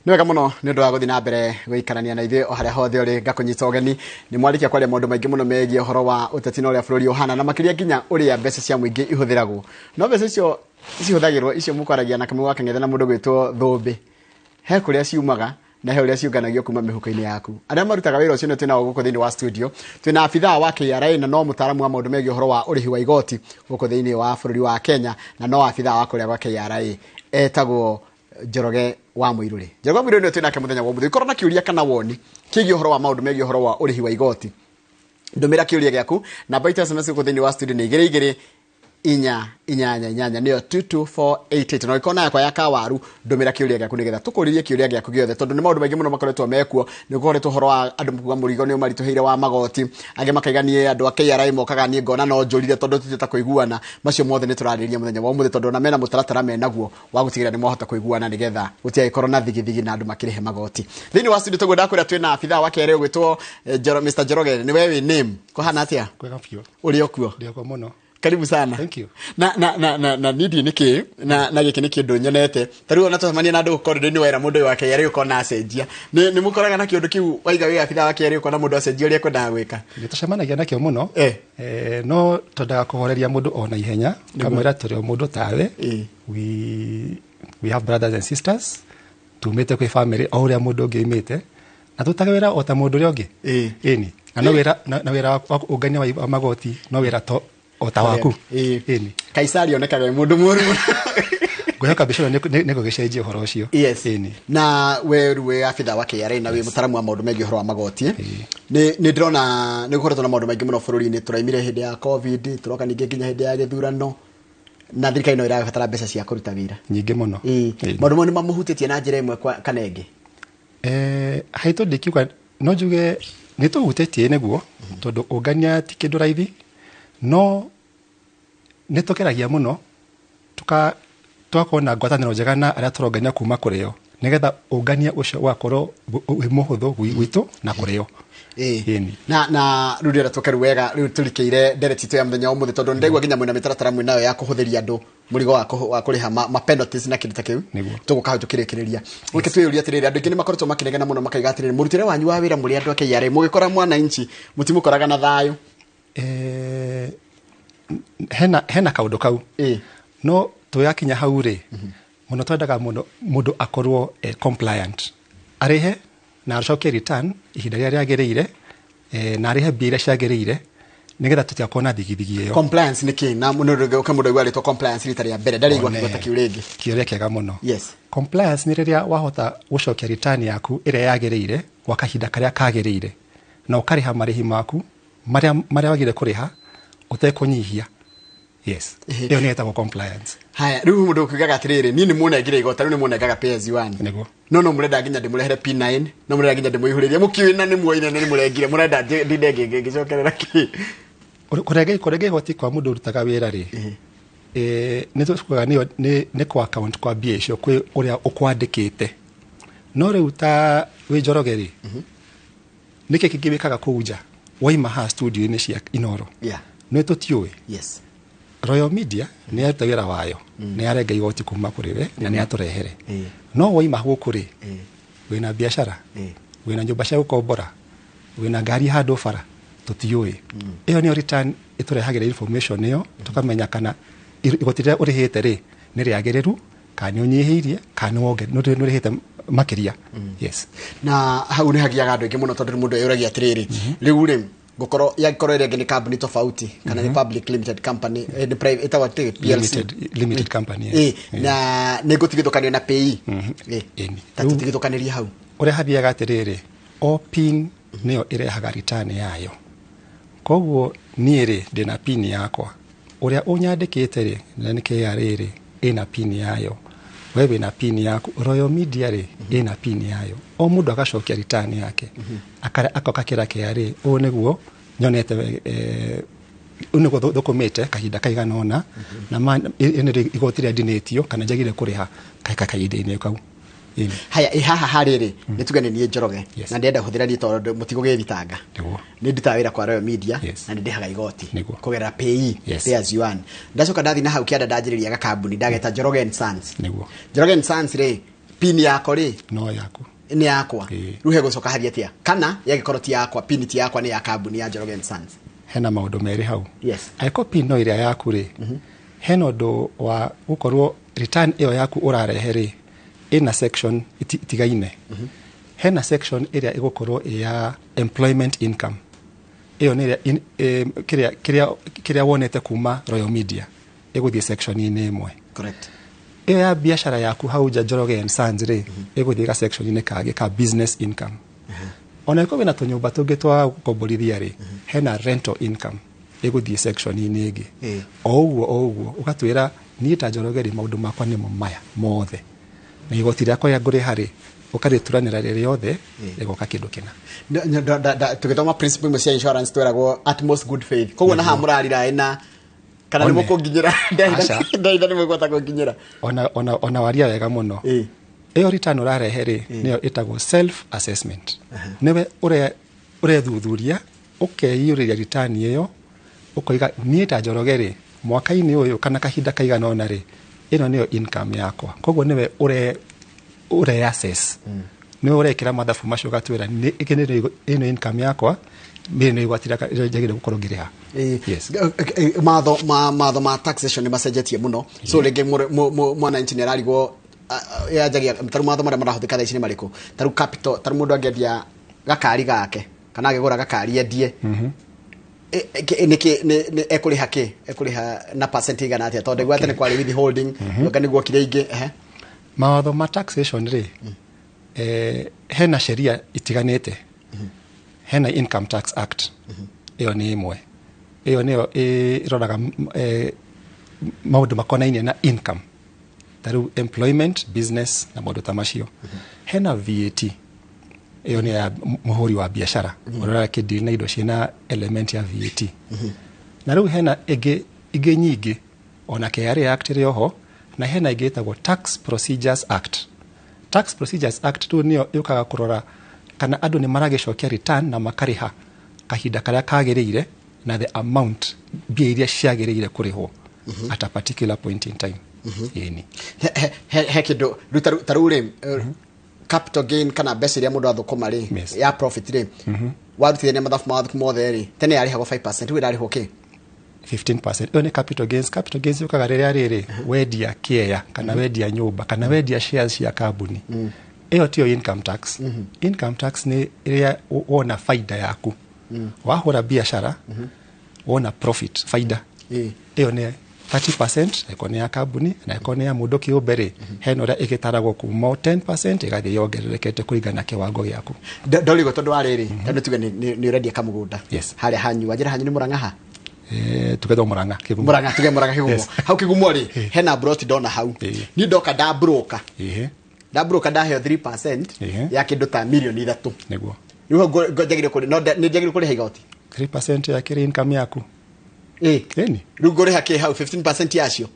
Niwega muno ni ndo guthi na mbere guikarania na ithe o haria hothe uri ngakunyita ugeni ni mwarikia kwaria maundu maingi muno megie uhoro wa uteti no ria bururi uhana na makiria nginya uria mbeca cia muingi ihuthiragwo no mbeca icio cihuthagirwo icio mukwaragia na kamwe gakeng'ethe na mundu gwitwo thumbi he kuria ciumaga na he uria ciunganagio kuma mihuko-ini yaku aria marutaga wira ucio ni twina guku thiini wa studio twina afithaa wa KRA na no mutaramu wa maundu megie uhoro wa ũrĩhi wa igoti guku thiini wa bururi wa Kenya na no afithaa wa kuria gwa KRA etagwo Njoroge wa Muiruri. Njoroge wa Muiruri ni twina ke muthenya wa muthe ikorwo na kiuria kana woni kigie uhoro wa maundu megie uhoro wa ũrĩhi wa igoti ndumira kiuria giaku na baita SMS ku thiini wa studio ni 22 inyanya niyo 22488 no ikona yakwa ya kawaru ndumira kiuria giaku nigetha tukuririe kiuria giaku giothe tondu ni maundu maingi muno makoretwo mekuo ni gukoretwo horo wa andu mukuga murigo ni marituheire wa magoti ange makaiganie andu a KRA mokaga ni ngona no njurire tondu tutita kuiguana macio mothe ni turariria muthenya wa muthe tondu na mena mutaratara menaguo wa gutigira ni mohota kuiguana nigetha gutia ikorwo na thigithigi na andu makirihe magoti thiini wa studio tugwenda kuria twina afithaa wa KRA gwitwo Mr. Njoroge ni wewe name kuhana atia kwega fio uri okuo ndio kwa muno. Karibu sana. Thank you. Na nidi niki na giki niki ndu nyonete. Tariu na tuhamania na andu koride ni wera mundu wake yari uko na acenjia. Ni mukoraga na kiundu kiu waiga wi afithaa wake yari uko na mundu acenjia uri ekwendaga gwika. Ni tucemanagia nakio muno. No tondaga kuhoreria mundu ona ihenya. Kamwira turi o mundu tawe. We have brothers and sisters. Tumete kwi family o uria mundu ngiimite. Na tutaga wira o ta mundu uri ungi. Ini. Na wira wa ugania wa magoti no wira to otawaku ini Kaisari onekaga mundu muru goyoka bishora neko gisheje uhoro ucio ini na we afithaa wa KRA na we mutaramu wa maundu megie uhoro wa magoti ni ndirona ni gukoretwo na maundu maingi muno bururi-ini turaimire hindi ya covid turoka ningi nginya hindi ya githurano na thirikari no irabatara mbeca cia kuruta wira nyingi muno maundu mo ni mamuhutitie na njira imwe kana ingi haito ndikiuga no njuge ni tuhutetie neguo tondu ungania ti kindu raithi no netokeragia muno twakona ngwataniro njega na aria turongania kuma kurio nigetha ungania ucio wakorwo wi muhuthu gwitu na kurio na rudira tokeru wega riu turikeire ndereti to ya muthenya wa muthe tondu ndegwa nginya mwina mitaratara mwina ya kuhuthiria andu murigo wa kuriha ma penalties na kindu ta kiu tuguka tukirikiriria wike twiyuria atiriri andu ngi makoretwo makinegena muno makaiga atiriri murutire wanyu wa wira muri andu a KRA mugikora mwana inchi mutimukoraga na thayu hena kaundu kau no tuyakinya hau ri muno twendaga mundu akorwo compliant arihe na acoke return ihinda rĩrĩa rĩagĩrĩire na arihe mbia iria ciagĩrĩire nigetha tutiakona thigithigi iyo compliance ni ki na mundu rĩngĩ mundu aigua rĩtwa compliance rita rĩa mbere ndarĩigua kĩgota kĩu rĩngĩ kĩũria kĩega mũno yes compliance ni rĩrĩa wahota gũcokia return yaku ĩrĩa yagĩrĩire gwa kahinda karĩa kagĩrĩire na ũkarĩha marĩhi maku marĩa wagĩrĩire kũrĩha utekũnyihia yes iyo ni etagwo compliance haya riu mundu ukigaga atiriri ni munengire igota riu ni munengaga PS1 nego no murenda nginya ndimurehere P9 no murenda nginya ndimuihuririe mukiwina ni muoine ni murengire murenda ndindenge ngicokerera ki kurege igoti kwa mundu urutaga wira ri ni tukuga ni kwa account kwa bia icio kwi uria ukwandikite no riu ta wi Njoroge ri niki kigibikaga kuja waima ha studio ni cia Inoro no tutiwe yes Royal Media ni aruta wira wayo ni arenga igoti kuma kuri we na ni aturehere no waima guku ri wina biashara wina nyumba cia gukombora wina ngari handu bara tutiwe iyo ni return iturehagira information iyo tukamenya kana igoti rĩa urihite ri ni riagiriru kana unyihirie kana wonge no rihite makiria yes na hau ni hagiaga andu ingi muno tondu mundu eyuragia atiriri riu ri gukoro yakorwo iri ni company tofauti kana ni public limited company ni private itawa PLC limited company na ni gutigithukanio na PE tatu tigithukaniria hau uria hathiaga atiriri o pin niyo irehaga return yayo koguo niiri ndina pin yakwa uria unyandikite ri na ni KRA ri ina pin yayo wewe na pin yaku Royal Media ri ina pin yayo o mundu agacokia return yake akakira KRA o niguo nyonete uniko dokumete kahinda kaigana ona na ene igoti ria dinetio kana njagire kuriha kahinda-ini kau haya haha hariri nitugane ni Njoroge na ndenda huthira ri tondu mutigo githitanga ni ndita wira kwa Royal Media na ndihaga igoti kugera PE PS1 ndacoka ndathi na hau kianda ndanjiriria ga kambuni ndageta Njoroge and Sons Njoroge and Sons ri pin yako ri no yaku ni yakwa ruhe gucoka haria tia kana yagikorwo ti yakwa pin ti yakwa ni ya kambuni ya Njoroge and Sons hena maundu meri hau yes aiko pin no iria yaku ri hena undu wa gukorwo return iyo yaku urarehe ri ina section itigaine hena section iria igukorwo ya employment income iyo ni kiria wonete kuma Royal Media iguthie section ini imwe correct iyo ya biashara yaku hau Njoroge and Sons ri iguthie ga section ini kage ka business income ona iko bina tunyumba tungi twa gukomborithia ri hena rental income iguthie section ini ingi oguo ugatwira ni ta Njoroge ri maundu makwa ni maya mothe na igoti riakwa ya nguri hari ukarituranira riri yothe igoka kindu kina tugithoma principle imwe cia insurance twiragwo utmost good faith koguo na ha murarira ina kana ni mukunginyira ndaitha ni mugwata kunginyira ona waria wega muno iyo return urarehe ri niyo itagwo self assessment newe ure thuthuria ukeyuriria return iyo ukoiga ni ta Njoroge ri mwaka-ini uyu kana kahinda kaigana ona ri ino niyo income yakwa koguo niwe ure assess niwe urekira mathabu macio gatwira ino income yakwa mimi ni gwatira jagire gukorwo ngiriha yes matho ma taxation ni macenjetie muno so rege mwana engineer arigwo yajagia taru matho mara marahuthika tha ici ni mariko taru capital taru mundu angedia gakari gake kana agigura gakari endie ekuriha na percent igana atia tonde gwate ni kwari with holding ngani gwo kire ingi mawatho ma taxation ri hena sheria itiganite hena income tax act iyo ni imwe iyo niyo iroraga maundu makonainie na income taru employment business na maundu tamacio hena VAT iyo ni ya muhuri wa biashara urora kidi na indo cina element ya VAT na riu hena ige nyingi ona KRA act ri oho na hena igitagwo tax procedures act tu niyo yukaga kurora kana andu ni maragicokia return na makariha kahinda karia kagiriire na the amount bia iria ciagiriire kurihwo at a particular point in time yeni he kido tarure capital gain kana besi ria mundu athukuma ri ya profit ri warutire ne mathafu mothe ri tene yari hago 5% wira ri hoke 15% iyo ni capital gains yukaga riri wedia kia kana wedia nyumba kana wedia shares cia kambuni iyo tio income tax ni iria wona faida yaku wahura biashara wona profit faida iyo ni 30% iko ni ya kambuni na iko ni ya mundu kiumbere heno ria igitaragwo kuma 10% igathie yongererekete kuringana kiwango giaku ndorigo tondu ariri tondu tuge ni urendia kamugunda haria hanyu ajira hanyu ni Murang'a tugetho Murang'a Kigumo Murang'a Kigumo hau Kigumo ri hena broti dona hau ni ndoka da broker da he 3% ya kindu ta milioni 3 niguo niho ngojagire kuri no ni njagire kuri higoti 3% ya kiri income yaku eni rugore hake hau 15% yacio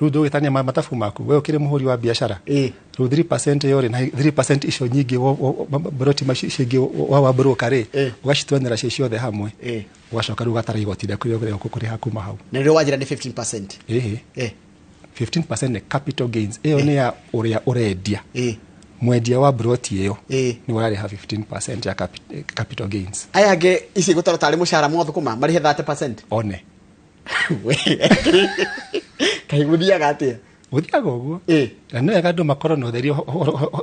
rudo gitania matafu maku wewe kire muhuri wa biashara ru 3% yore na 3% icio nyingi broti mashingi wa broker ri ugashitwanira cio the hamwe ugacoka rugatara igoti rya kuri hakuma hau na rio wajira ni 15% 15% ni capital gains iyo ni ya uria urendia mwendia wa broti iyo ni urari ha 15% ya capital gains ayage isi gutaro tari mushara motho kuma mari 30% one kaigudia gatia uthiaga uguo na no ega makoro no theri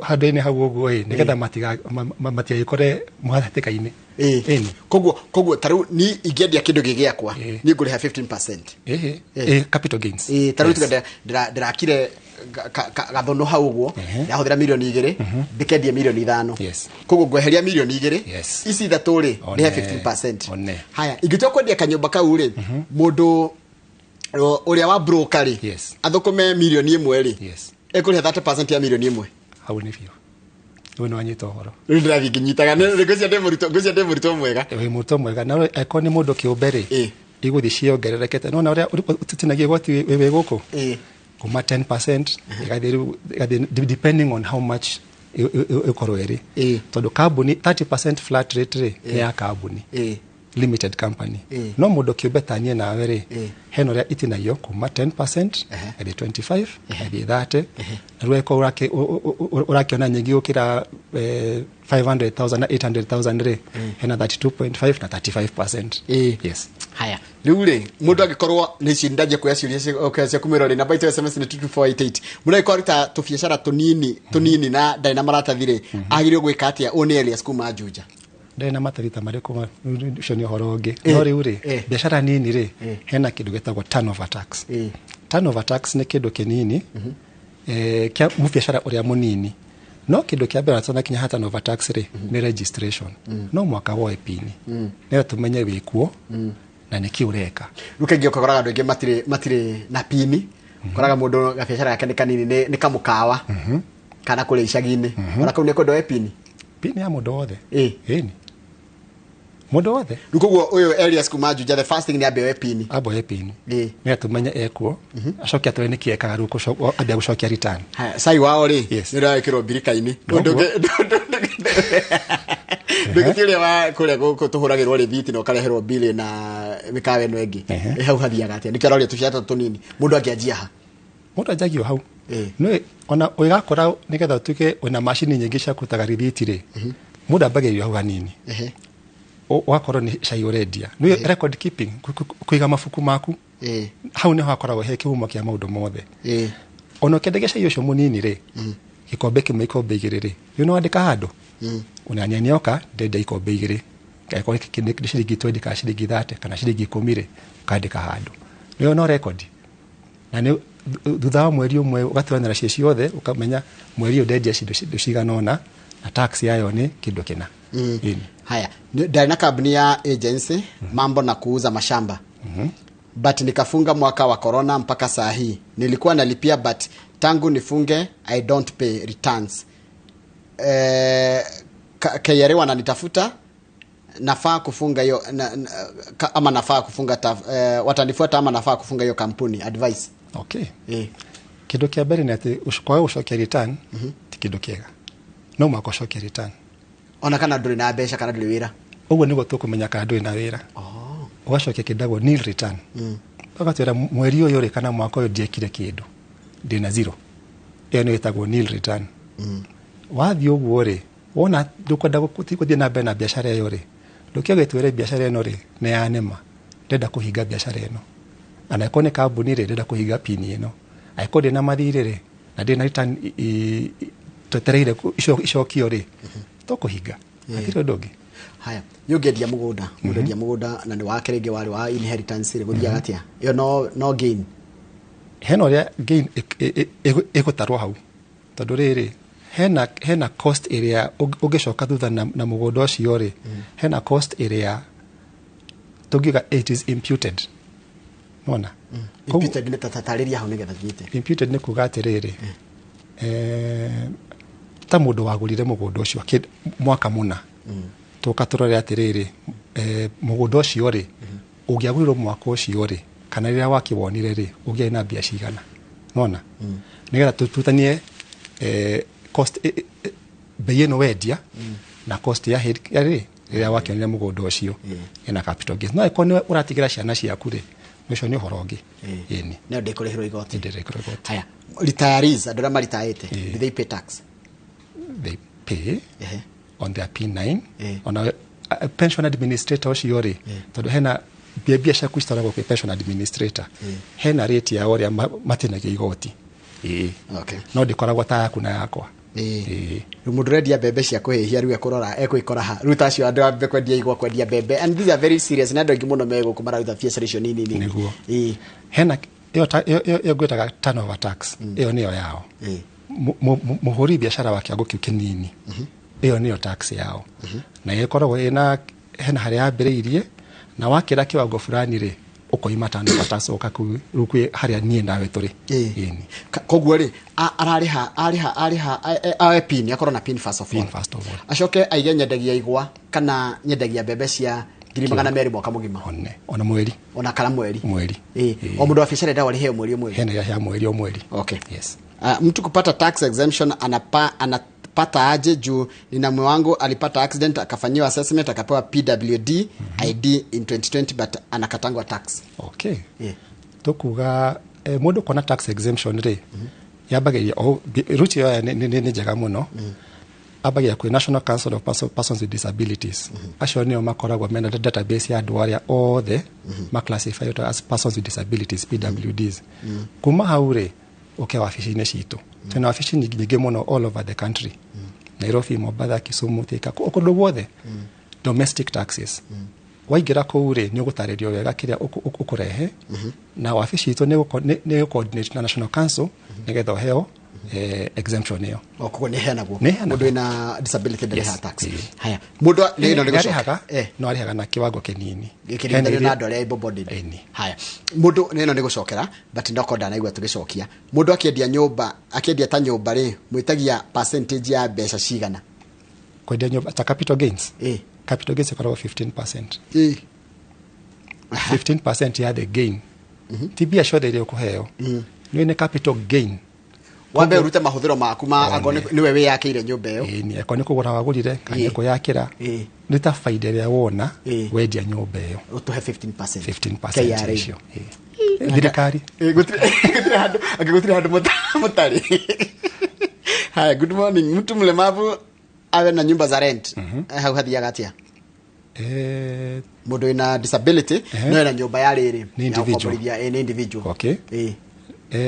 handu-ini hau uguo nigetha matigikore mwathitikaini eni koguo taru ni ingiendia kindu gigiakwa ni nguriha 15% capital gains taru tuga ndirakire gathono hau uguo yahuthira milioni 2 ndikendia milioni 5 koguo ngweheria milioni 2 ici ithatu ri ni 15% haya ingitwa kwendia kanyumba kau ri mundu uria wa broker ri athukume milioni 1 ri ekuriha 30% ya milioni 1 hau ni fiyo no anyita horo ndirathi nginyitaga ngocia ndemurito mwega muto mwega na eko ni mundu kiumbere iguthi ciongererekete no na uria tutinagie gwati wewe guku kuma 10% igathi depending on how much ikorwo eri tondu kambuni 30% flat rate ri ni ya kambuni limited company no mundu kiubetanie nawe ri heno ria itinayo kuma 10% edi 25 edi 30 na rweko urakiona nyingi ukira 500,000 na 800,000 ri hena 32.5 na 35%. Yes. Haya riu ri mundu agikorwo ni cindaje kuya ciuria okacia kumiro ri namba itu SMS ni 22488 mundu agikorita tubiacara tunini na ndai na maratathire agirio gwika atia one Elias kuma Juja ndai na matarita mariko cio ni horo ungi no riu ri biashara nini ri hena kindu getagwo turnover tax. Turnover tax ni kindu kinini kia biashara uria munini no kindu kia mbere atona kinya hata turnover tax ri ni registration no mwaka woe pini nero tumenye wikuo na nikiureka rukengi ukagoraga andu ingi matire na pini koraga mundu gabiashara yake ni kanini ni kamukawa kana kule icagini ora kau ni kondo e pini ya mundu wothe ni mundu wothe rukoguo uyu Elias kuma Juja the first thing ni abe e pini ni atumenye ekuo acokia twe nikiekaga ruko abia gucokia return sai wao ri ni raikiro birikaini ndugitire wa kule guko tuhuragirwo rithiti no kareherwo bili na mikawe no engi hau hathiaga atia nikio roria tuciata tunini mundu angianjia ha mundu anjagio hau no ona oigakora nigetha tuke ona machine nyingi cia kutaga rithiti ri mundu ambagirio hau hanini wakorwo ni cai urendia no record keeping kuiga mafuku maku hau ni hakoragwo he kihumo kia maundu mothe ono kendege cai ucio munini ri gikombe kimwe ikombe igiri ri you andika handu unanyanyoka ndenda ikombe igiri kaiko kindi shilingi 20 ka shilingi 30 kana shilingi 10 ri kandika handu no record na ni thutha wa mweri umwe ugathiranira cie ciothe ukamenya mweri ndendia cindo ciganona na tax yayo ni kindu kina. Haya ndari na kampuni ya agency mambo na kuuza mashamba but nikafunga mwaka wa corona mpaka saa hii nilikuwa nalipia but tangu nifunge I don't pay returns. KRA wananitafuta nafaa kufunga hiyo ama nafaa kufunga watanifuata ama nafaa kufunga hiyo kampuni advice. Okay. Kido kia beri ni ati kwa ushokia return tikido kiega no mwako shokia return ona kana nduri na besha kana nduri wira uguo nigo tukumenya kana nduri na wira ugashokia kidago nil return bakatwira mweri uyu ri kana mwaka uyu ndiekire kindu ndina zero iyo ni itagwo nil return wathi uguo ri wona ndukwenda gukuthia na mbere na biashara iyo ri ndukiage twire biashara ino ri ne ya nema ndenda kuhinga biashara ino ana ikone kambuni ri ndenda kuhinga pini ino aikode na mathire ri na ndina return twetereire icokio ri tokuhinga atiro dogi. Haya yugedia mugunda mugedia mugunda na ni wake rege wari wa inheritance ri guthia gatia iyo no gain heno ria gain igutarwo hau tondu riri hena cost area ugicoka thutha na mugunda ucio ri hena cost area tugiga it is imputed mona imputed ni tatariria hau nigetha thite imputed ni kuga atiriri ta mundu wagurire mugunda ucio mwaka muna tukaturore atiriri mugunda ucio ri ugiagurirwo mwaka ucio ri kana rira wakiwonire ri ugia ina bia cigana mona nigetha tututanie cost bei ino wendia na cost ya ri rira wakionire mugunda ucio ina capital gain no ikone uratigira ciana ciaku ri nicio ni horogi ini ne ndekorehero igoti haya retirees andora maritaete do they pay tax? They pay on their P9 on a pension administrator ucio ri tondu hena biashara kuistaragwo kwa pension administrator hena rate ya oria matinagia igoti okay no ndikoragwo ta yaku na yakwa mundu rendia bebe cia kuhihia riu ekurora ekuikora ha ruta acio andu ambe kwendia igwa kwendia bebe and these are very serious na andu angi muno mego kumara ruta biashara icio nini niguo hena iyo gwetaga turnover tax iyo niyo yao muhuri biashara wake ago kinini iyo niyo tax yao na yekoragwo ina hena haria ambiriirie na wakira kiwango fulani ri ukoima turnover tax ukakui haria nie nawe turi ini koguo ri ariha awe pin akorwo na pin first of all acoke aige nyendagia igwa kana nyendagia bebe cia 200,000 mwaka mugima ona mweri ona kala mweri o mundu wa biashara dawa rihe mweri hena ya mweri o mweri okay yes mtu kupata tax exemption pata aje juu nina mume wangu alipata accident akafanyiwa assessment akapewa PWD ID in 2020 but anakatangwa tax. Okay. Tukuga mundu kona tax exemption ri yabagiria ruti yo ni njega muno. Abagia kwi National Council of Persons with Disabilities. Acio nio makoragwo mena database ya andu aria othe maclassify as persons with disabilities, PWDs. Kuma haure wabici-inĩ citũ twĩna wabici nyingĩ mũno all over the country, Nairobi, Mombasa, Kisumu, Thika, kũndũ guothe. Domestic taxes waingĩra kũu rĩ nĩ ũgũtarĩrio wega kĩrĩa ũkũrehe na wabici itũ nĩ coordinate na National Council nĩgetha ũheo exemption ĩyo. Koguo nĩ heanagwo mũndũ wĩna disability ndĩrĩha tax. Haya, mũndũ nĩ gũcoka no arĩhaga na kĩwango kĩnini gĩkĩringithanio na andũ arĩa able-bodied. Haya, mũndũ nĩ gũcokera but ndoko ndanaigua tũgĩcokia. Mũndũ akĩendia ta nyũmba rĩ mwĩtagia percentage ya mbeca cigana kwendia nyũmba ta capital gains? Capital gains ĩkoragwo 15%. 15% ya the gain. Ti mbia ciothe iria ũkũheo. Nĩ capital gain. Wambe urute mahũthĩro maku ma ago niwe wĩyakĩire nyũmba ĩyo. Nĩ eko nĩ kũgũra wagũrire kana nĩ kũyakĩra. Nĩ ta faida ĩrĩa wona wendia nyũmba ĩyo. Ũtũhe 15%. 15% icio. Thirikari. Gũtirĩ handũ mũtarĩ. Hi, good morning. Mtu mlemavu awe na nyumba za rent. Hau hathiaga atĩa? Mũndũ wĩna disability no ena nyũmba ya rĩrĩ. Ni individual. Okay.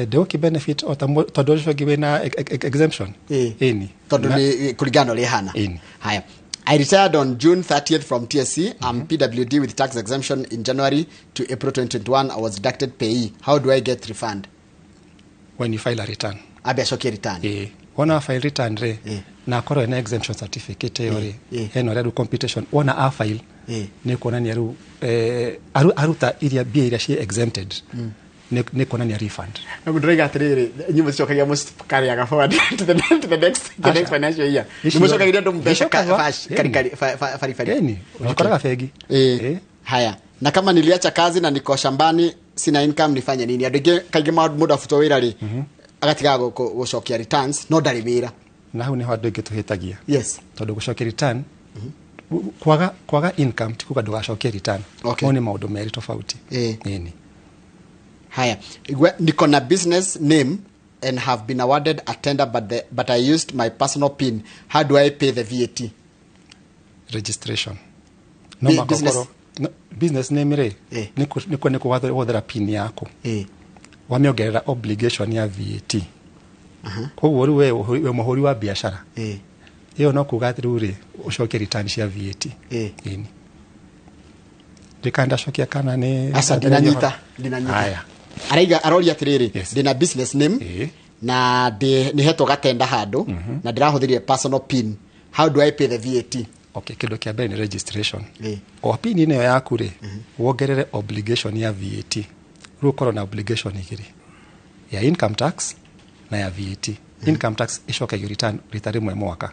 Ndio benefit tondũ ũcio given na exemption. Ni tondũ nĩ kũringana ũrĩa hana. Haya. I retired on June 30th from TSC. I'm PWD with tax exemption in January to April 2021. I was deducted payee. How do I get refund? When you file a return. Abiacokia return. Wona file return re na korwo na exemption certificate yo re heno rä computation wona a file nĩ kuonania rĩu aruta iria bia iria cie exempted nĩ kuonania refund. Na ndĩraiga atĩrĩrĩ nyumba cicokagia mũcarĩaga forward to the next financial year. Nĩ mũcokagia andũ mbeca cash fari. Ni ũkoraga bengi. Haya, na kama niliacha kazi na niko shambani sina income nifanye nini? Andũ kaingĩ mũndũ afutwo wĩra rĩ agatiga gũcokia returns no ndarĩ wĩra. Na hau nĩ ho andũ aingĩ tũhĩtagia. Yes. Tondũ gũcokia return kwaga income ti kuga ndũgacokia return. Okay. Nĩ maũndũ merĩ tofauti. Ni. Haya, niko na business name and have been awarded a tender but I used my personal PIN. How do I pay the VAT? Registration. No makokoro. Business name re. Niko kuhũthĩra PIN yako. Wameongerera obligation ya VAT. Koguo rĩu we mũhũri wa biashara. Ĩyo no kuga atĩrĩu rĩ ũcokie return cia VAT. Ni. Ndikanda cokia kana nĩ asa dinanyita. Haya. Aroria atĩrĩrĩ ndina business name na nĩ hetwo gatenda handũ na ndĩrahũthĩrire personal PIN. How do I pay the VAT? Okay, kĩndũ kĩa mbere nĩ registration. O PIN ĩyo yaku rĩ wongerere obligation ya VAT. Rĩu ũkorwo na obligation igĩrĩ ya income tax na ya VAT. Income tax ĩcokagio return rĩmwe mwaka.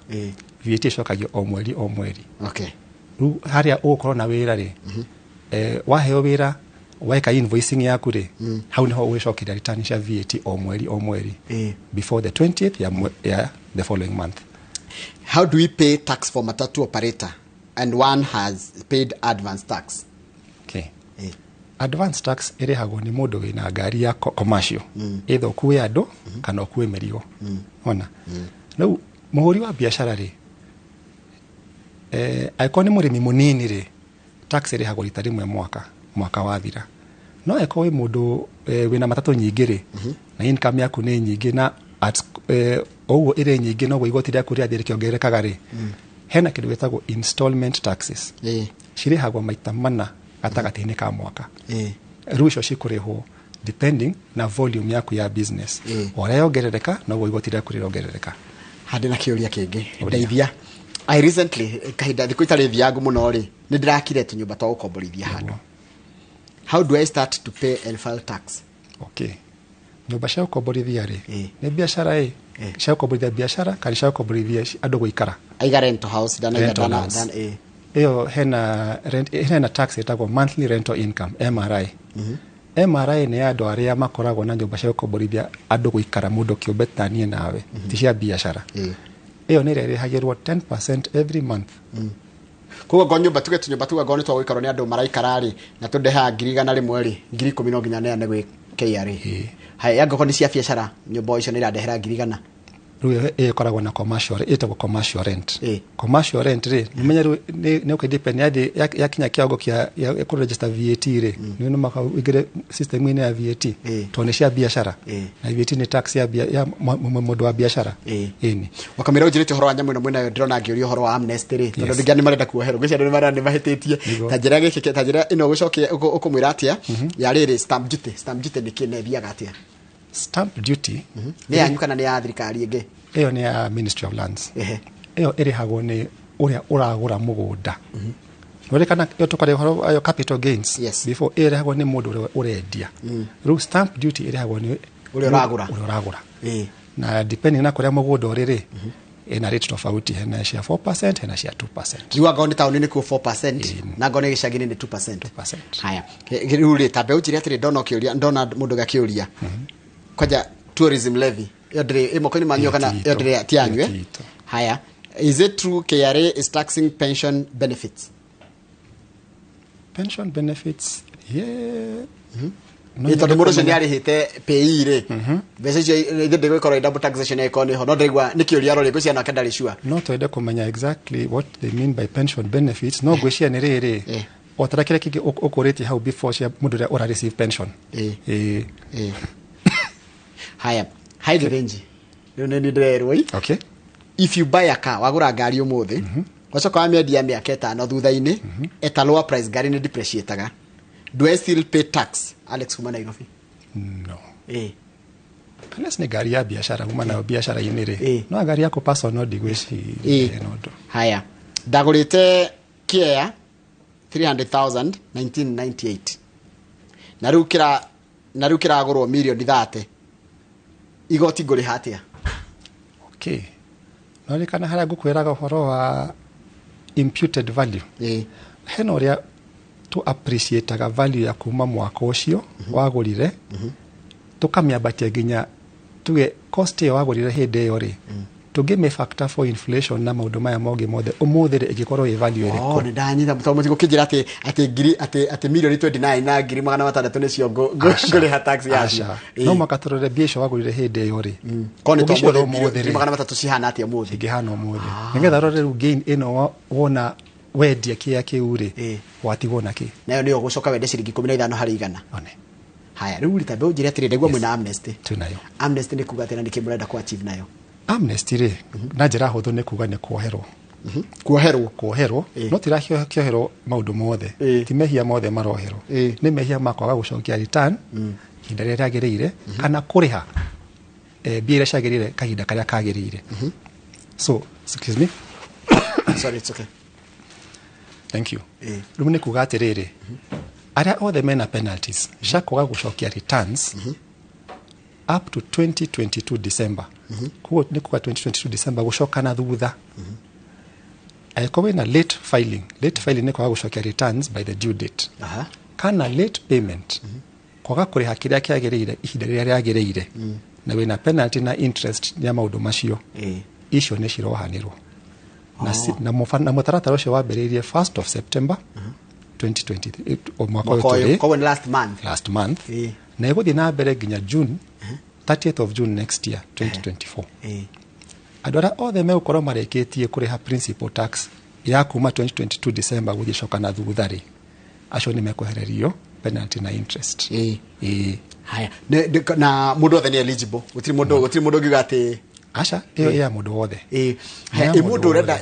VAT ĩcokagio o mweri. Okay. Rĩu harĩa ũgũkorwo na wĩra rĩ waheo wĩra weka invoicing yaku rĩ hau niho ũgũcokia return cia VAT o mweri before the 20th ya the following month. How do we pay tax for matatu operator and one has paid advance tax? Okay. Advance tax ĩrĩhagwo nĩ mũndũ wĩna ngari ya commercial either ũkue andũ kana ũkue mĩrigo. Ona rĩu mũhũri wa biashara rĩ akorwo nĩ mũrĩmi mũnini rĩ tax ĩrĩhagwo rita rĩmwe mwaka wathira. No eko wĩ mũndũ wĩna matatũ nyingĩ rĩ na income yaku nĩ nyingĩ na ũguo ĩrĩ nyingĩ no igooti rĩaku rĩathiĩ rĩkĩongererekaga rĩ hena kĩndũ gĩtagwo installment taxes. Cirĩhagwo maita mana gatagatĩ-inĩ ka mwaka. Rĩu icio cikũrĩhwo depending na volume yaku ya business. Ũrĩa yongerereka no igooti rĩaku rĩongerereka. Handĩ na kĩũria kĩngĩ ndeithia. I recently kahinda thikũ itarĩ thiangu mũno rĩ nĩ ndĩrakire tũnyũmba twa gũkomborithia handũ. How do I start to pay and file tax? Okay. Nyũmba cia gũkomborithia rĩ nĩ biashara cia gũkomborithia biashara kana cia gũkomborithia andũ gũikara. Aiga rental house dana ĩyo hena tax ĩtagwo monthly rental income MRI. MRI nĩ andũ arĩa makoragwo na nyũmba cia gũkomborithia andũ gũikara mũndũ kĩũmbe ta niĩ nawe ti cia biashara. iyo nä ä rä a ä rä hagä 10% every month. Koguo ngo nyumba tuge tunyumba tuga ngo nä twa gå ikarwo nä andå maraikara rä na tå ndeha 100,000 rä 10,000 no nginya neane gwä KRA. Haya angĩkorwo nĩ cia biacara nyumba icio nĩ irandehera 100,000. Rĩu ĩkoragwo na commercial, ĩtagwo commercial rent. Commercial rent rĩ nimenya rĩu nĩ ũkĩdepend ya kinya kĩongo kĩa kũ register VAT rĩ nĩ maka igire system ĩno ya VAT to nĩ cia biacara na VAT nĩ tax ya mũndũ wa biacara. Ĩni wakamira ũnjĩrĩte ũhoro wa nyamũ ĩno mwena ndĩrona ngĩũria ũhoro wa amnesty rĩ tondũ ndingĩ nĩ marenda kuoherwo ngĩcia nĩ marenda nĩmahĩtĩtie ta njĩra gĩkĩ ta njĩra ĩno gũcokia ũkũmwĩra atĩa ya rĩrĩ stamp duty nĩ kĩne thiaga atĩa. Stamp duty nĩ yanyu kana nĩ ya thirikari ĩngĩ? Iyo nĩ ya Ministry of Lands. Iyo ĩrĩhagwo nĩ ũrĩa ũragũra mũgũnda. Nĩrĩkana yo tũkarĩ ũhoro ayo capital gains before ĩrĩhagwo nĩ mũndũ ũrĩa ũrendia. Rĩu stamp duty ĩrĩhagwo nĩ ũrĩa ũragũra. Na depending na kũrĩa mũgũnda ũrĩ rĩ ina rate tofauti, hena cia 4%, hena cia 2%. Riwa ngoni tauni ni ku 4% na ngoni gicagini ni 2%. Haya riu ri tabe uchiri atiri ndona kiuria ndona mundu gakiuria kwaja tourism levy yodre imokoni manyo kana yodre atianywe. Haya, is it true KRA is taxing pension benefits? Pension benefits, yeah. Ito de moro seniari hite PI re bese je de go koro double taxation economy ho no ndegwa nikiuria rore go cia na kendari sure no to ide kumenya exactly what they mean by pension benefits no gwishia ni riri otarakire kiki okoreti how before cia mundu ora receive pension. Haya hide range no ni ndirerwo. Okay, if you buy a car wagura ngari umuthi wacoka amia miaka 5 thutha-ini eta lower price ngari ni depreciataga. Do I still pay tax, Alex Kuma Nairobi? No. Unless ni gari ya biashara, kuma na biashara inire. No gari yako personal digweshi nodo. Haya. Dagorite Kia 300,000 1998. Narukira agorwo milioni 30. Igoti ngori hatia. Okay. No likana hara gukweraga horo wa imputed value. Heno ria to appreciate ga value ya kuma mwaka ucio wagurire tukamiabatia ginya tuge cost ya wagurire hinde yo ri tugime factor for inflation na maundu maya moge mothe umuthire igikorwo i value iri ko ni ndanyitha mutomo tigo kijira ati milioni 29 na ngiri 600 nicio ngori ha tax yacio no makatorore biesho wagurire hinde yo ri kone to umuthire 600 cihana atia umuthi igihana umuthi nigetha rore ru gain ino wona wendia kia kiuri watigwo naki nayo niyo gucoka wende ciringi 15 hari igana one. Haya riu ritabe unjire atire ndegwa mwina amnesty tunayo amnesty ni kuga tena nikimurenda ku achieve nayo amnesty ri na njira huthu ni kuga ni kuoherwo kuoherwo no tira kioherwo maundu mothe ti mehia mothe maroherwo ni mehia makwaga gucokia return hinda rĩrĩa rĩagĩrĩire kana kuriha bia ciagĩrĩire kahinda karia kagĩrĩire. So excuse me sorry it's okay. Thank you. Rumune kuga atiriri aria othe mena penalties shakoga gucokia returns up to 2022 December. Kuo ni kuga 2022 December gucoka na thutha. Aikowe na late filing ni kuga gucokia returns by the due date. Kana late payment kuga kuriha kiria kiagĩrĩire ihinda rĩrĩa rĩagĩrĩire na wina penalty na interest ya maundu macio icio ni cirohanirwo. Na mutaratara ucio wambĩrĩirie 1st of September 2023 mwaka ũyũ kwa last month na ĩgũthiĩ na mbere nginya June 30th of June next year 2024. Andũ arĩa othe megũkorwo marĩkĩtie kũrĩha principal tax ya kuma 2022 December gũgĩcoka na thutha-rĩ acio nĩ mekwehererio penalty na interest. Haya na mũndũ othe nĩ eligible gũtirĩ mũndũ ngiuga atĩ acha iyo ya mundu wothe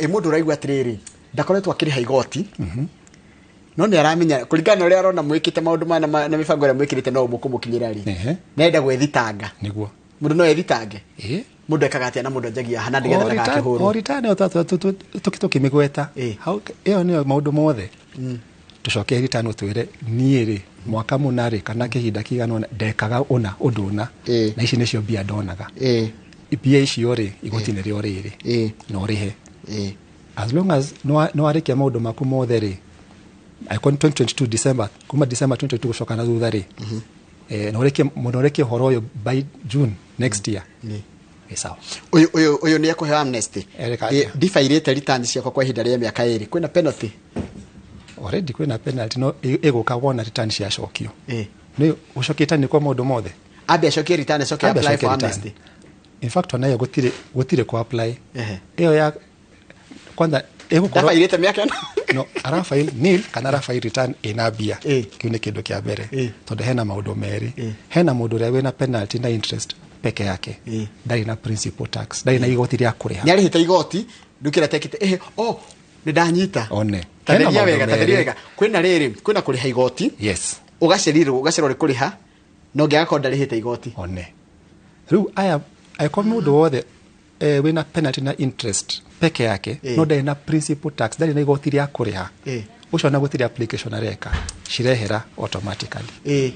mundu raigwa atiriri ndakoretwo akiriha igoti no ni aramenya kuringana uria arona mwikite maundu na mibango ria mwikirite no mukumukinyira ri nenda gwethitanga niguo mundu no ethitange mundu ekaga atia na mundu njagia hana ndigetha ndagakihuru oritane tukimigweta hau iyo ni maundu mothe tucoke ritano twire niiri mwaka munari kana kihinda kigano ndekaga una unduna na ici nicio bia ndonaga ipia icio ri igotine rio riri no rihe as long as no arikia maundu maku mothe ri icon 2022 December kuma December 2022 gucoka na thutha ri no rikie horo yo by June next year sawa uyu ni akuhe amnesty difairite returns ciakwa kwa ihinda rĩa mĩaka 2 kwina penalty already kwina penalty no iguka wona return cia cokio ni ucokita ni kwa maundu mothe abe acokie return acokie apply for amnesty in fact onayo gutire ku apply iyo ya kwanza igukorwo dafairite mĩaka no arafail nil kana arafail return inabia kiu ni kindu kia mbere tondu hena maundu meri hena mundu ria wina penalty na interest peke yake ndari na principal tax ndari na igoti ria kuriha ni arihite igoti ndukira tekite ni ndanyita one tatheria wega kwina riri kwina kuriha igoti yes ugaceriro kuriha no ngiaga ko ndarihite igoti one riu aya come mundu wothe wina penalty na interest peke yake no ndari na principal tax ndari na igoti ria kuriha ucio na gutiri application areka cirehera automatically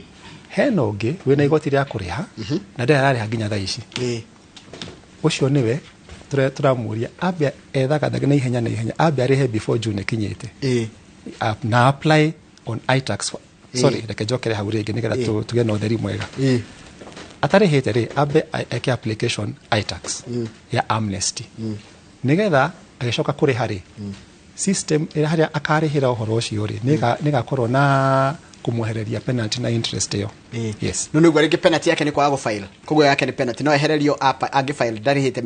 hena ungi wina igoti ria kuriha na ndari ariha nginya thaa ici ucio niwe turamuria abia ethaga na ihenya abia arihe before June kinyite na apply on iTax sorry reke jokere hau ringi nigetha tuge no theri mwega atarihite ri abe eke application iTax ya amnesty nigetha agicoka kuriha ri system ira haria akarihira uhoro ucio ri nigakorwo na kumuhereria penalty na interest yo yes no niguo ringi penalty yake ni kwa go file koguo yake ni penalty no ehererio apa agi file ndarihite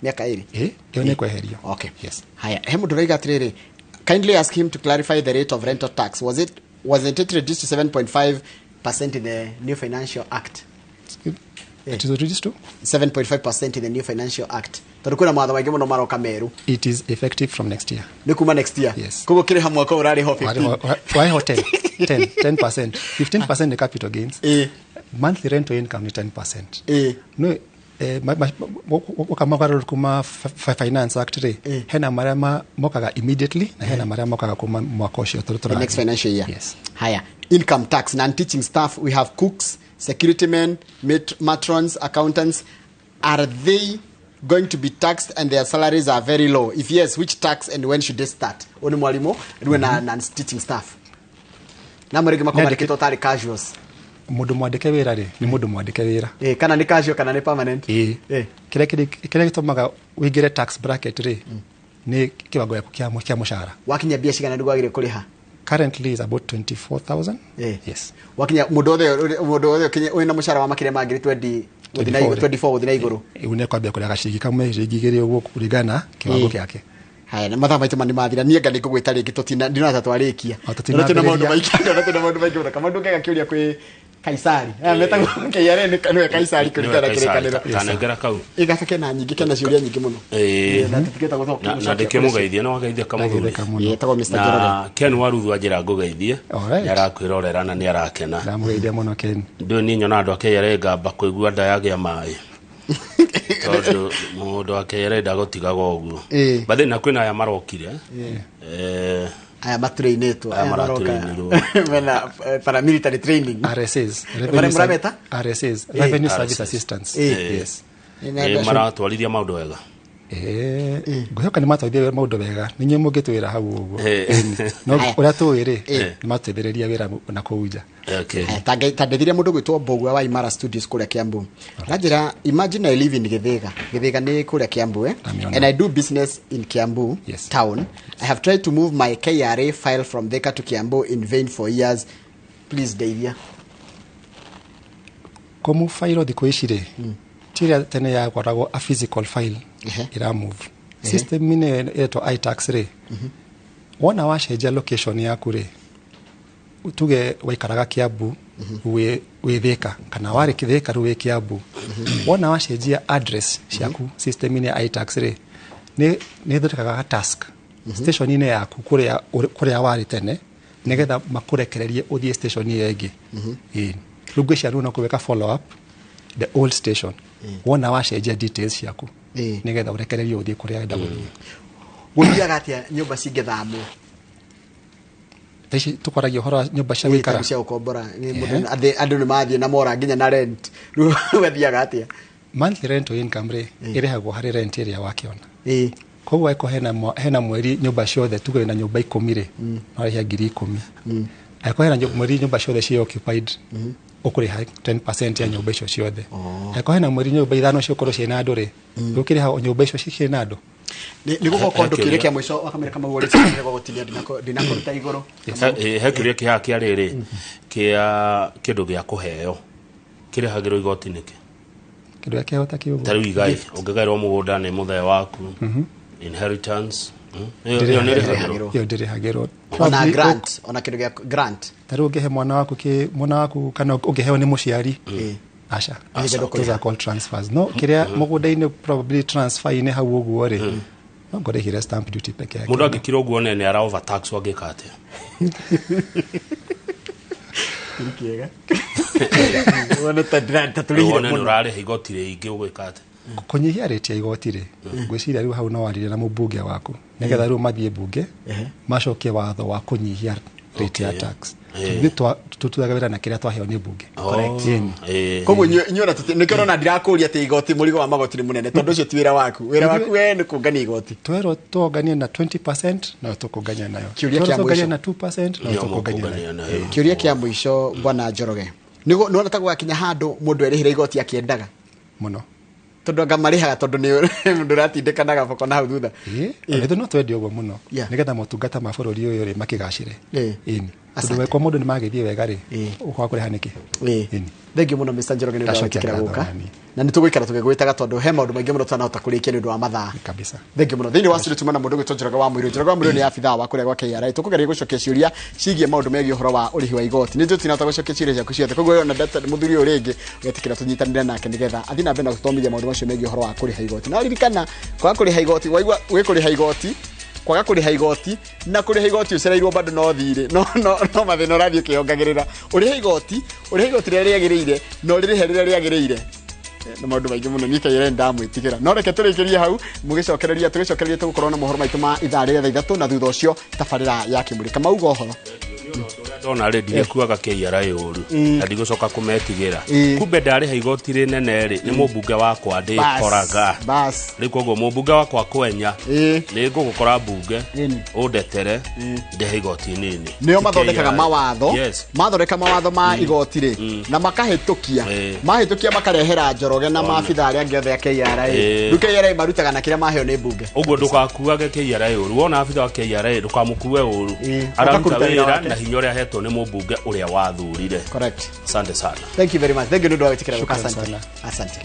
miaka 2 yo ni kweherio okay yes haya hemu nduraiga atiriri kindly ask him to clarify the rate of rental tax wasn't it reduced to 7.5% in the new financial act it is reduced to 7.5% in the new financial act tondu kuna matho maingi muno maroka meru it is effective from next year ni kuma next year yes koguo kiri hamwe ko urari ho 15 why hotel 10% 15% ni capital gains monthly rental income ni 10% no wakamagaro kuma finance act re hena marama mokaga immediately na hena marama mokaga kuma mwaka ucio the next financial year yes haya income tax non teaching staff we have cooks security men matrons accountants are they going to be taxed and their salaries are very low if yes which tax and when should they start oni mwalimu ndiwe na non teaching staff na murigi makomandike totally casuals mundu mwandike wira ri ni mundu mwandike wira kana ni casual kana ni permanent kile gitumaga wingire tax bracket ri ni kiwango yaku kia mushara wakinya bia cigana ndugo agire kuriha currently is about 24,000 yes wakinya mundu othe kinya wina mushara wa makire magire 24 uthina iguru une kwambia kuria gacigi kamwe rigigire uguo kuringana kiwango kiake haya na mathaa maitu mani mathira nienga ni kugwita ringi tutina ndinata twarikia tutina maundu maingi kama ndungega kiuria kwi Kaisari metagwo KRA ni kanwe Kaisari kuringana kirikaniro tanengera kau igacake na nyingi kana ciuria nyingi muno na tutiketa guthoka na ndike mugeithie no wageithia kamuthuri yetagwo Mr. Njoroge Ken waruthu ajira ngugeithie arakwirorera na ni arakena ndamugeithia muno Ken ndio ni nyona andu KRA ngamba kuigua nda yagia mai tondu mundu wa KRA ndagotigaga uguo bathe na kwina aya marokire aya matrainetwo aya maroka mena paramilitary training RSS revenue service assistance yes maratwarithia maundu wega ngoyoka ni matwaithia maundu wega ninyi mungitwira hau uguo no uria tuwiri ni matwethereria wira na kuuja okay tandethiria mundu gwitwo Mbogua wa Imara Studios kuria Kiambu rajira imagine I live in Githiga ni kuria Kiambu and I do business in Kiambu town I have tried to move my KRA file from Thika to Kiambu in vain for years please Davia komu file thiko icire tira tene ya koragwo a physical file ira move system ine eto iTax re wona washenja location yaku re tuge waikaraga Kiambu we Thika kana wari Thika ruwe Kiambu wona washenjia address ciaku system ine iTax re ni thotekaga task station ine yaku kuria wari tene nigetha makurekererie uthie station yengi rugo cia runa kuweka follow up the old station wona washenjia details ciaku nigetha urekererie uthie kuria enda guthiaga atia nyumba cingethamwo Taishi tukoragia horo nyumba cia wikara cia ukombora ni mundu andu ni mathie na mora nginya na rent wethiaga atia monthly rental income re irehagwo hari rent area wakiona koguo aiko hena mweri nyumba ciothe tuge na nyumba 10 re no rehia 10,000 aiko hena mweri nyumba ciothe cia occupied ukuriha 10% ya nyumba icio ciothe eko hena mweri nyumba ithano cio korwo ciena andu ri ukiriha nyumba icio ciena andu ni guko ndu kirekia mwisho wakamera kama wole cyane gutinia ndinakuruta iguru he kiria kia riri kia kindu gia kuheo kirihagirwo igoti niki kindu kia hota kiugo tari igai ungegairwo mugunda ni muthe waku inheritance yo ndirihagirwo ona grant ona kindu gia grant tari ungehe mwana waku kana ungeheo ni muciari Asha. Those are called transfers. No, kiria mugunda-ini probably transfer ine hau uguo ri. No ngore hire stamp duty peke yake. Mundu angikira uguo nene ara overtax wangika atia. Kiega. Wona tatulire muno. Wona urare igoti ri ingi ugwika atia. Kunyihia rate ya igoti ri. Ngwiciria riu hau no warire na mubunge waku. Nigetha riu mathie bunge. Macokie watho wa kunyihia rate ya tax. Tutuaga wira na kiria twaheo ni bunge. Correct. Koguo nyora nikero na ndirakuria ati igoti murigo wa magoti ni munene tondu ucio ti wira waku we ni kungania igoti twero tugania na 20% na tukungania nayo kiuria kia mwisho na 2% na tukungania nayo kiuria kia mwisho bwana Njoroge nigo nata gwakinya handu mundu erihira igoti akiendaga muno tondu ngamarihaga tondu ni mundu ratindikanaga boko na hau thutha etho no twendi uguo muno nigetha motungata ma bururi uyu ri makigacire tondu weko mundu ni magithie wega ri ukwa kuri haniki thengi muno Mr. Njoroge ni ndatikira guka na ni tugwikara tugegwitaga tondu he maundu maingi muno twanahota kurikia ni undu wa mathaa kabisa thengi muno thiini wa studio tumana mundu gwitwo Njoroge wa Muiruri Njoroge wa Muiruri ni afithaa wa kuria gwa KRA tukugeria gucokia ciuria cigie maundu megie uhoro wa urihi wa igoti ni tutinahota gucokia ciuria ciaku ciothe koguo yo na data muthuri uyu ringi ugetikira tunyitanire nake nigetha athina mbere na guthomithia maundu macio megie uhoro wa kuriha igoti na ririkana kwa kuriha igoti waigua wikuriha igoti kwaga kuriha igoti na kuriha igoti ucereirwo bado no thire no mathina rathie kiongagirira uriha igoti rĩrĩa rĩagĩrĩire no rĩrĩhe rĩrĩa rĩagĩrĩire na maundu maingi muno nika yere ndamwitigira no reke turikirie hau mugicokereria tugukorwo na mohoro maitu ma ithaa rĩa 3 na thutha ucio tabarĩra ya kimurika mauga uhoro ndona rĩ ndire kuaga KRA ũru na ndigũcoka kũmetigira kumbe ndarĩha igoti rĩnene rĩ nĩ mũmbunge wakwa ndĩkoraga rĩu koguo mũmbunge wakwa kwenya nĩ ngũgũkora mbunge ũndetere ndĩhe igoti nini nĩo mathondekaga mawatho ma igoti rĩ na makahĩtũkia makarehera Njoroge na maabitha arĩa angĩ othe a KRA rĩu KRA marutaga na kĩrĩa maheo nĩ mbunge ũguo ndũkakuage KRA ũru wona abitha wa KRA ndũkamũkue ũru araruta wĩra na hinya ũrĩa hetwo nĩ mũmbunge ũrĩa wathurire. Correct. Asante sana. Thank you very much. Thank you ndio watikira. Asante.